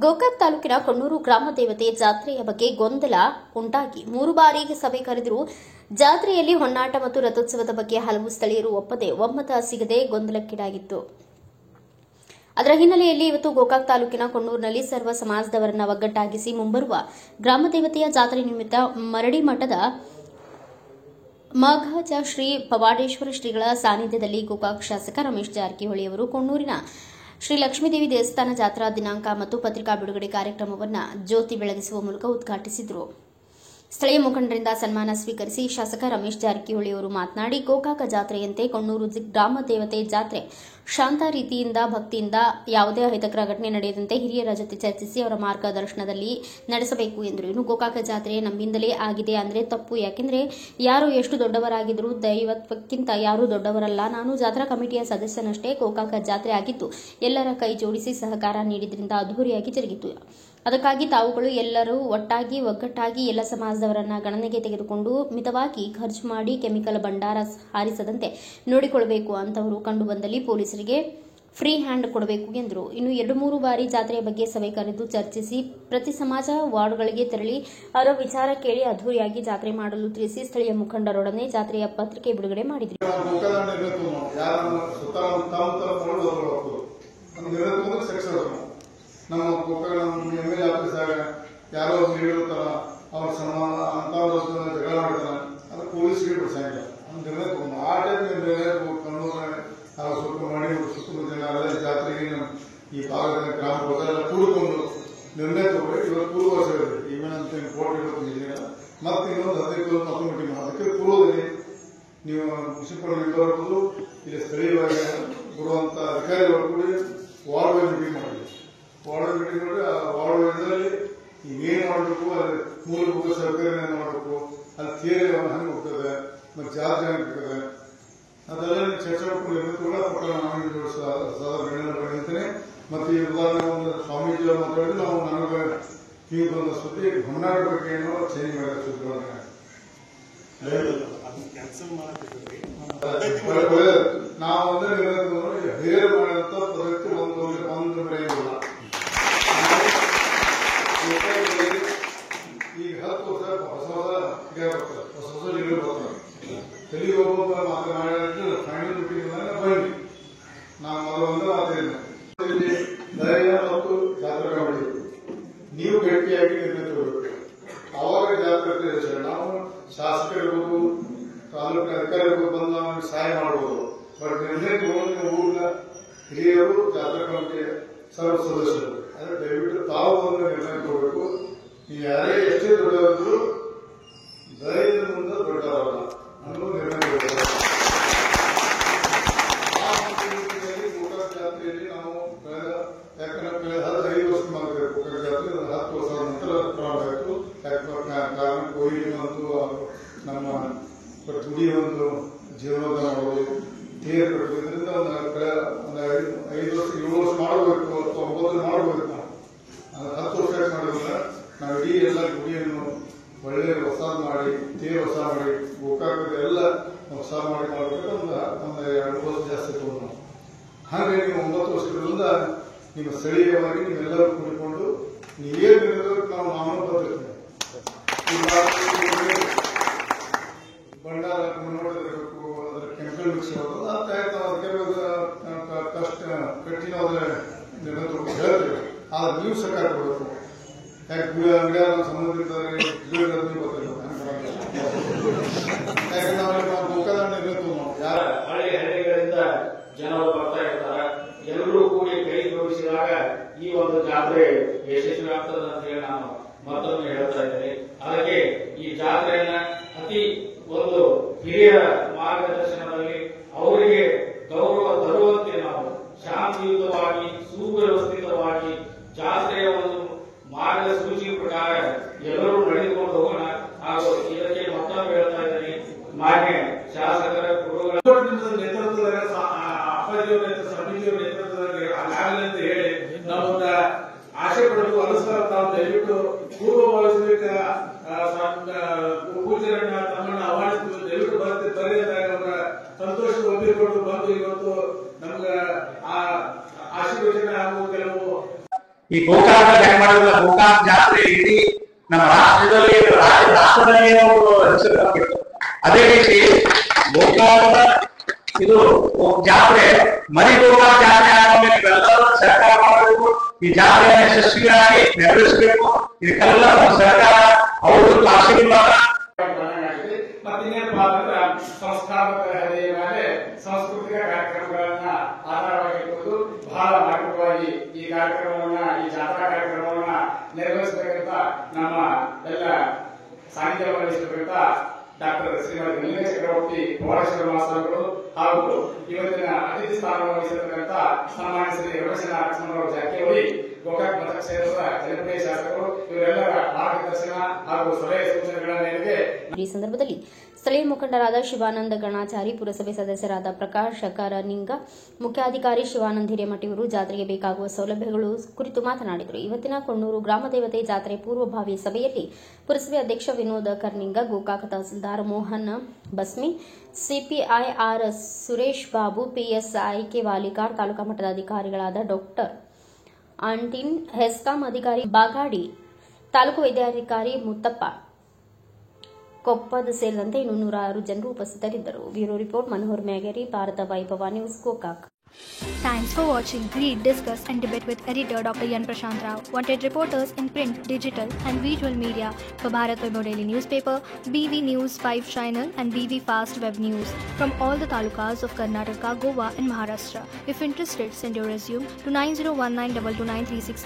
ಗೋಕಾಕ್ ತಾಲೂಕಿನ ಕೊಣ್ಣೂರು ಗ್ರಾಮ ದೇವತೆ ಜಾತ್ರೆಯ ಬಗ್ಗೆ ಗೊಂದಲ ಉಂಟಾಗಿ 3 ಬಾರಿ ಸಭೆ ಕರೆದರೂ ಜಾತ್ರೆಯಲ್ಲಿ ಹೊನ್ನಾಟ ಮತ್ತು ರಥೋತ್ಸವದ ಬಗ್ಗೆ ಹಲವು ಸ್ಥಳೀಯರು ಒಮ್ಮತ ಸಿಗದೆ ಗೊಂದಲಕ್ಕೀಡಾಗಿತ್ತು. ಅದರ ಹಿನ್ನೆಲೆಯಲ್ಲಿ ಇವತ್ತು ಗೋಕಾಕ್ ತಾಲೂಕಿನ ಕೊಣ್ಣೂರಿನಲ್ಲಿ ಸರ್ವ ಸಮಾಜದವರನ್ನ ಒಗ್ಗಟ್ಟಾಗಿಸಿ ಮುಂಬರುವ ಗ್ರಾಮ ದೇವತೆಯ ಜಾತ್ರೆ ನಿಮಿತ್ತ ಮರಡಿ ಮಠದ ಮಘಜ ಶ್ರೀ ಪವಾಡೇಶ್ವರ ಶ್ರೀಗಳ ಸಾನ್ನಿಧ್ಯದಲ್ಲಿ ಗೋಕಾಕ್ ಶಾಸಕ ರಮೇಶ್ ಜಾರಕಿಹೊಳಿ ಅವರು ಕೊಣ್ಣೂರಿನ ಶ್ರೀ ಲಕ್ಷ್ಮೀದೇವಿ ದೇವಸ್ಥಾನ ಜಾತ್ರಾ ದಿನಾಂಕ ಮತ್ತು ಪತ್ರಿಕಾ ಬಿಡುಗಡೆ ಕಾರ್ಯಕ್ರಮವನ್ನು ಜ್ಯೋತಿ ಬೆಳಗಿಸುವ ಮೂಲಕ ಉದ್ಘಾಟಿಸಿದರು. ಸ್ಥಳೀಯ ಮುಖಂಡರಿಂದ ಸನ್ಮಾನ ಸ್ವೀಕರಿಸಿ ಶಾಸಕ ರಮೇಶ್ ಜಾರಕಿಹೊಳಿ ಅವರು ಮಾತನಾಡಿ, ಗೋಕಾಕ ಜಾತ್ರೆಯಂತೆ ಕೊಣ್ಣೂರು ಗ್ರಾಮ ದೇವತೆ ಜಾತ್ರೆ ಶಾಂತ ರೀತಿಯಿಂದ ಭಕ್ತಿಯಿಂದ ಯಾವುದೇ ಅಹಿತಕರ ಘಟನೆ ನಡೆಯದಂತೆ ಹಿರಿಯರ ಜೊತೆ ಚರ್ಚಿಸಿ ಅವರ ಮಾರ್ಗದರ್ಶನದಲ್ಲಿ ನಡೆಸಬೇಕು ಎಂದರು. ಇನ್ನು ಗೋಕಾಕ ಜಾತ್ರೆ ನಮ್ಮಿಂದಲೇ ಆಗಿದೆ ಅಂದರೆ ತಪ್ಪು. ಯಾಕೆಂದರೆ ಯಾರು ಎಷ್ಟು ದೊಡ್ಡವರಾಗಿದ್ದರೂ ದೈವತ್ವಕ್ಕಿಂತ ಯಾರೂ ದೊಡ್ಡವರಲ್ಲ. ನಾನು ಜಾತ್ರಾ ಕಮಿಟಿಯ ಸದಸ್ಯನಷ್ಟೇ. ಗೋಕಾಕ ಜಾತ್ರೆ ಆಗಿತ್ತು. ಎಲ್ಲರ ಕೈ ಜೋಡಿಸಿ ಸಹಕಾರ ನೀಡಿದ್ರಿಂದ ಅದ್ದೂರಿಯಾಗಿ ಜರುಗಿತು. ಅದಕ್ಕಾಗಿ ತಾವುಗಳು ಎಲ್ಲರೂ ಒಗ್ಗಟ್ಟಾಗಿ ಎಲ್ಲ ಸಮಾಜದವರನ್ನ ಗಣನೆಗೆ ತೆಗೆದುಕೊಂಡು ಮಿತವಾಗಿ ಖರ್ಚು ಮಾಡಿ ಕೆಮಿಕಲ್ ಭಂಡಾರ ಹಾರಿಸದಂತೆ ನೋಡಿಕೊಳ್ಳಬೇಕು. ಅಂತವರು ಕಂಡು ಬಂದಲ್ಲಿ ಪೊಲೀಸರಿಗೆ ಫ್ರೀ ಹ್ಯಾಂಡ್ ಕೊಡಬೇಕು ಎಂದರು. ಇನ್ನು 2-3 ಬಾರಿ ಜಾತ್ರೆಯ ಬಗ್ಗೆ ಸಭೆ ಕರೆದು ಚರ್ಚಿಸಿ ಪ್ರತಿ ಸಮಾಜ ವಾರ್ಡ್ಗಳಿಗೆ ತೆರಳಿ ಅವರ ವಿಚಾರ ಕೇಳಿ ಅದ್ದೂರಿಯಾಗಿ ಜಾತ್ರೆ ಮಾಡಲು ತಿಳಿಸಿ ಸ್ಥಳೀಯ ಮುಖಂಡರೊಡನೆ ಜಾತ್ರೆಯ ಪತ್ರಿಕೆ ಬಿಡುಗಡೆ ಮಾಡಿದರು. ನಮ್ಮ ಗೋಕಾಕ MLA ಆಫೀಸಾಗ ಯಾರೋ ಹೇಳಿರ್ತಾರ, ಅವ್ರ ಸಮಾನ ಅಂತ ಜಗಳ ಮಾಡ್ತಾರ, ಅದು ಪೊಲೀಸ್ಗೆ ಬಿಡಿಸಂಗಿಲ್ಲ. ಆ ಟೈಮ್ ಸ್ವಲ್ಪ ಮಾಡಿ ಸುತ್ತಮುತ್ತ ಜಾತ್ರೆಗೆ ಈ ಭಾಗದ ಗ್ರಾಮ ಪ್ರಜೆಲ್ಲ ಕೂಡಿಕೊಂಡು ನಿರ್ಣಯ ತಗೋಬೇಕು. ಇವಾಗ ಪೂರ್ವ ಈವೇನಂತ ಕೋರ್ಟ್ ಇರೋದಿಲ್ಲ. ಮತ್ತೆ ಇನ್ನೊಂದು 15 ಮೀಟಿಂಗ್ ಅದಕ್ಕೆ ಪೂರ್ವದಲ್ಲಿ ನೀವು ಮುನ್ಸಿಪಲ್ ಮೆಂಬರ್ ಇರ್ಬೋದು, ಇಲ್ಲಿ ಸ್ಥಳೀಯವಾಗಿ ಬರುವಂತ ಅಧಿಕಾರಿಗಳು ಕೂಡಿ ವಾರ್ಡ್ ವೈಸ್ ಮೀಟಿಂಗ್ ಮಾಡಿ ವಾರ್ಡ್ ಮೀಟಿಂಗ್ ಮಾಡಿ ಆ ವಾರ್ಡ್ ವೈಸಲ್ಲಿ ಏನ್ ಮಾಡಬೇಕು, ಅಲ್ಲಿ ಮೂಲಭೂತ ಸೌಕರ್ಯ ಮಾಡಬೇಕು, ಅಲ್ಲಿ ಥಿಯರಿ ಹಂಗೆ ಹೋಗ್ತದೆ, ಮತ್ತೆ ಜಾತ್ರೆ ಆಗ್ತದೆ, ಅದೆಲ್ಲ ಚರ್ಚೆ ಮಾಡ್ಕೊಂಡು ಕೂಡ ಅಂತಾನೆ. ಮತ್ತೆ ಈ ಉದಾಹರಣೆ ಒಂದು ಸ್ವಾಮೀಜಿ ಅವರು ಮಾತಾಡಿ ನಾವು ನನಗೆ ಈಗ ಒಂದು ಸುದ್ದಿ ಹೊನ್ನಾಡ ಬಗ್ಗೆ ಏನೋ ಚೇಂಜ್ ಮಾಡಿದ ಸುದ್ದಿಗಳನ್ನ ನಾವು ಅಂದ್ರೆ ಹಿರಿಯರು ಮಾಡಿದಂತ ಪದ್ಧತಿ ಒಂದು ಬೆಳೆಯಿಲ್ಲ. ಈಗ 10 ವರ್ಷ ಹೊಸ ಜಿಲ್ಲೆ ಬರ್ತಾರೆ, ತೆಲಿಗೆ ಹೋಗುವ ಮಾತನಾಡಿದ್ರೆ ಫೈನಲ್ ಮೀಟಿಂಗ್ ಬನ್ನಿ. ನಾವು ಅದೊಂದು ಮಾತೇನು ಧೈರ್ಯ ಮತ್ತು ಜಾತ್ರೆ ಕಮಿಟಿ ನೀವು ಗಟ್ಟಿಯಾಗಿ ನಿರ್ಣಯ ತಗೋಬೇಕು. ಅವಾಗ ಜಾತ್ರೆ ನಾವು ಶಾಸಕರಿರ್ಬೋದು, ತಾಲೂಕಿನ ಅಧಿಕಾರಿಗಳು ಬಂದು ನಾವು ಸಹಾಯ ಮಾಡಬಹುದು. ಬಟ್ ನಿರ್ಣಯ ತಗೊಂಡು ಊರಿನ ಹಿರಿಯರು ಜಾತ್ರಾ ಕಮಿಟಿ ಸರ್ವ ಸದಸ್ಯರು ಅಂದ್ರೆ ದಯವಿಟ್ಟು ತಾವು ಒಂದು ನಿರ್ಣಯ ತಗೋಬೇಕು. ಯಾರೇ ಎಷ್ಟೇ ದೊಡ್ಡವರಿದ್ರು ಧೈರ್ಯದ ಮುಂದೆ ದೊಡ್ಡವರಲ್ಲ ಅನ್ನೋ ನಿರ್ಣಯ ತಗೋಬೇಕು. ಆ ನಿಟ್ಟಿನಲ್ಲಿ ಗೋಕಾಕ್ ಜಾತ್ರೆಯಲ್ಲಿ ನಾವು ಯಾಕಂದ್ರೆ 5 ವರ್ಷ ಮಾಡಬೇಕು. ಗೋಕಾಕ್ ಜಾತ್ರೆ 10 ವರ್ಷದ ನಂತರ ಮಾಡಬೇಕು. ಕಾರಣ ಕೋವಿಡ್ ಒಂದು ನಮ್ಮ ಗುಡಿ ಒಂದು ಜೀವನೋದ್ಧಾರ ಮಾಡೋದು, ತೇರು ಕಟ್ಟೋದು, ಇದರಿಂದ ಒಂದು 5 ವರ್ಷ 7 ವರ್ಷ ಮಾಡಬೇಕು ಅಥವಾ 9 ಮಾಡಬೇಕು. ನಾವು 10 ವರ್ಷ ಮಾಡೋದಿಲ್ಲ. ನಾವು ಇಡೀ ಎಲ್ಲ ಗುಡಿಯನ್ನು ಒಳ್ಳೆ ಹೊಸ ಮಾಡಿ, ತೇರು ಹೊಸ ಮಾಡಿ, ಗೋಕಾಕದ ಎಲ್ಲ ಹೊಸ ಮಾಡಿ ಮಾಡಬೇಕು. ಒಂದು 2 ವರ್ಷ ಜಾಸ್ತಿ ತಗೊಂಡು ಹಾಗೆ ನೀವು 9 ವರ್ಷಗಳಿಂದ ನಿಮ್ಮ ಸ್ಥಳೀಯವಾಗಿ ನೀವೆಲ್ಲರೂ ಕೂಡಿಕೊಂಡು ನೀವೇನು ನಿರ್ಣಯಕ್ಕೆ ನಾವು ಬರ್ತಿರ್ತೀವಿ. ಭಂಡಾರ ನೋಡಿರಬೇಕು, ಅದರ ಕೆಮಿಕಲ್ ಮಿಕ್ಸ್ ಮಾಡೋದು ಅದಕ್ಕೆ ಕಷ್ಟ ಕಠಿಣ ನಿರ್ಣಯ ತಗೊಂಡು ಹೇಳ್ತೀವಿ. ಆದ್ರೆ ನೀವು ಸಹಕಾರ ಕೊಡಬೇಕು. ಯಾಕೆ ಸಂಬಂಧಿತ ಯಾಕಂದ್ರೆ ನಾವು ಗೋಕಾಕ ನಿರ್ಣಯ ತಗೊಂಡು ಹಳ್ಳಿಗಳಿಂದ ಜನರು ಬರ್ತಾ ಇರ್ತಾರೆ. ಎಲ್ಲರೂ ಕೂಡಿ ಕೈ ಜೋಡಿಸಿದಾಗ ಈ ಒಂದು ಜಾತ್ರೆ ಯಶಸ್ವಿ ಆಗ್ತದೆ ಅಂತ ಹೇಳಿ ನಾನು ಮತ್ತೊಮ್ಮೆ ಹೇಳ್ತಾ ಇದ್ದೇನೆ. ಅದಕ್ಕೆ ಈ ಜಾತ್ರೆಯನ್ನ ಅತಿ ಒಂದು ಹಿರಿಯರ ಮಾರ್ಗದರ್ಶನದಲ್ಲಿ ಅವರಿಗೆ ಗೌರವ ತರುವಂತೆ ನಾವು ಶಾಂತಿಯುತವಾಗಿ ಸುವ್ಯವಸ್ಥಿತವಾಗಿ ಜಾತ್ರೆಯ ಒಂದು ಮಾರ್ಗಸೂಚಿ ಪ್ರಕಾರ ಎಲ್ಲರೂ ನಡೆದುಕೊಂಡು ಹೋಗೋಣ. ಹಾಗೂ ಇದಕ್ಕೆ ಮತ್ತೊಮ್ಮೆ ಹೇಳ್ತಾ ಇದ್ದೇನೆ, ಮಾನ್ಯ ಶಾಸಕರ ಗುರುಗಳ ನೇತೃತ್ವದಲ್ಲಿ ಸಮಿತಿಯವರ ನೇತೃತ್ವದಲ್ಲಿ ಆಗಲಿ ಅಂತ ಹೇಳಿ ನಾವೊಂದು ಆಶೆ ಪಡಬೇಕು. ಅನುಸಾರ ತಾವು ದಯವಿಟ್ಟು ಪೂರ್ವಭಾವಿಸಬೇಕ ಪೂಜೆಗಳನ್ನ ತಮ್ಮನ್ನ ಆಹ್ವಾನಿಸುವುದು ದಯವಿಟ್ಟು ಬರೆದಾಗ ಅವರ ಸಂತೋಷ ಒಪ್ಪಿಕೊಂಡು ಬಂದು ಇವತ್ತು ನಮ್ಗೆ ಆ ಆಶೀರ್ವಚನ ಹಾಗೂ ಕೆಲವು ಈ ಗೋಕಾಕ ಹೆಂಗ್ ಮಾಡಿದ್ರೆ ಗೋಕಾಕ್ ಜಾತ್ರೆ ಇಡೀ ನಮ್ಮ ರಾಷ್ಟ್ರದಲ್ಲಿ ರಾಷ್ಟ್ರದಲ್ಲಿ ಒಂದು ಹೆಸರು ತಪ್ಪಿತ್ತು. ಅದೇ ರೀತಿ ಗೋಕಾಕದ ಇದು ಜಾತ್ರೆ ಮರಿ ಗೋಕಾಕ್ ಜಾತ್ರೆ ಆಗೋದಕ್ಕೆ ಎಲ್ಲರೂ ಸರ್ಕಾರ ಮಾಡಬೇಕು. ಈ ಜಾತ್ರೆಯನ್ನು ಯಶಸ್ವಿಯಾಗಿ ನೆರವೇರಿಸಬೇಕು. ಇದಕ್ಕೆಲ್ಲ ಸರ್ಕಾರ ಅವರು ಆಶೀರ್ವಾದ. ಮತ್ತಿನ್ನೇನಪ್ಪ ಅಂತಂದ್ರೆ ಸಂಸ್ಕಾರದ ಹಳೆಯ ಮೇಲೆ ಸಾಂಸ್ಕೃತಿಕ ಕಾರ್ಯಕ್ರಮಗಳನ್ನ ಆಧಾರವಾಗಿರುವುದು ಬಹಳ ಮಾರ್ಮಿಕವಾಗಿ ಈ ಕಾರ್ಯಕ್ರಮವನ್ನ, ಈ ಜಾತ್ರಾ ಕಾರ್ಯಕ್ರಮವನ್ನ ನೆರವೇರಿಸಬೇಕಂತ ನಮ್ಮ ಎಲ್ಲ ಸಾಹಿತ್ಯ ವಹಿಸಬೇಕಂತ ಡಾಕ್ಟರ್ ಶ್ರೀಮತಿ ಗಂಗಾ ಚಕ್ರವರ್ತಿ ಪವಾಡೇಶ್ವರ ಮಹಾಸ್ವಾಮಿಗಳು ಹಾಗೂ ಇವತ್ತಿನ ಅತಿಥಿ ಸ್ಥಾನ ವಹಿಸಿರ್ತಕ್ಕಂಥ ಸನ್ಮಾನ್ಯ ಶ್ರೀ ರಮೇಶನಾರಾಯಣ ಜಾರಕಿಹೊಳಿ ಗೋಕಾಕ್ ಮತಕ್ಷೇತ್ರದ ಜನಪ್ರಿಯ ಶಾಸಕರು ಇವರೆಲ್ಲರ ಮಾರ್ಗದರ್ಶನ ಹಾಗೂ ಸಲಹೆ ಸೂಚನೆಗಳ ಮೇರೆಗೆ ಈ ಸಂದರ್ಭದಲ್ಲಿ ಸ್ಥಳೀಯ ಮುಖಂಡರಾದ ಶಿವಾನಂದ ಗಣಾಚಾರಿ, ಪುರಸಭೆ ಸದಸ್ಯರಾದ ಪ್ರಕಾಶ್ ಕರನಿಂಗ, ಮುಖ್ಯಾಧಿಕಾರಿ ಶಿವಾನಂದ ಹಿರೇಮಠ ಇವರು ಜಾತ್ರೆಗೆ ಬೇಕಾಗುವ ಸೌಲಭ್ಯಗಳು ಕುರಿತು ಮಾತನಾಡಿದರು. ಇವತ್ತಿನ ಕೊಣ್ಣೂರು ಗ್ರಾಮ ದೇವತೆ ಜಾತ್ರೆ ಪೂರ್ವಭಾವಿ ಸಭೆಯಲ್ಲಿ ಪುರಸಭೆ ಅಧ್ಯಕ್ಷ ವಿನೋದ ಕರ್ನಿಂಗ, ಗೋಕಾಕ ತಹಸೀಲ್ದಾರ್ ಮೋಹನ್ ಬಸ್ಮಿ, ಸಿಪಿಐಆರ್ ಸುರೇಶ್ ಬಾಬು, ಪಿಎಸ್ಐ ಕೆ ವಾಲಿಕಾರ್, ತಾಲೂಕಾ ಮಟ್ಟದ ಅಧಿಕಾರಿಗಳಾದ ಡಾಕ್ಟರ್ ಆಂಟಿನ್, ಹೆಸ್ಕಾಂ ಅಧಿಕಾರಿ ಬಾಗಾಡಿ, ತಾಲೂಕು ವೈದ್ಯಾಧಿಕಾರಿ ಮುತ್ತಪ್ಪ ಕೊಪ್ಪದ ಸೇರಿದಂತೆ 106 ಜನರು ಉಪಸ್ಥಿತರಿದ್ದರು. ಬ್ಯೂರೋ ರಿಪೋರ್ಟ್ ಮನೋಹರ್ ಮ್ಯಾಗೇರಿ, ಭಾರತ ವೈಭವ news, Gokak. Thanks for watching. Read, discuss and debate with editor Dr. Yan Prashant Rao. Wanted reporters in print, digital and visual media for Bharat Vaibhav Daily Newspaper, BV News 5 Channel and BV Fast Web News from all the talukas of Karnataka, Goa and Maharashtra. If interested, send your resume to 9019229369.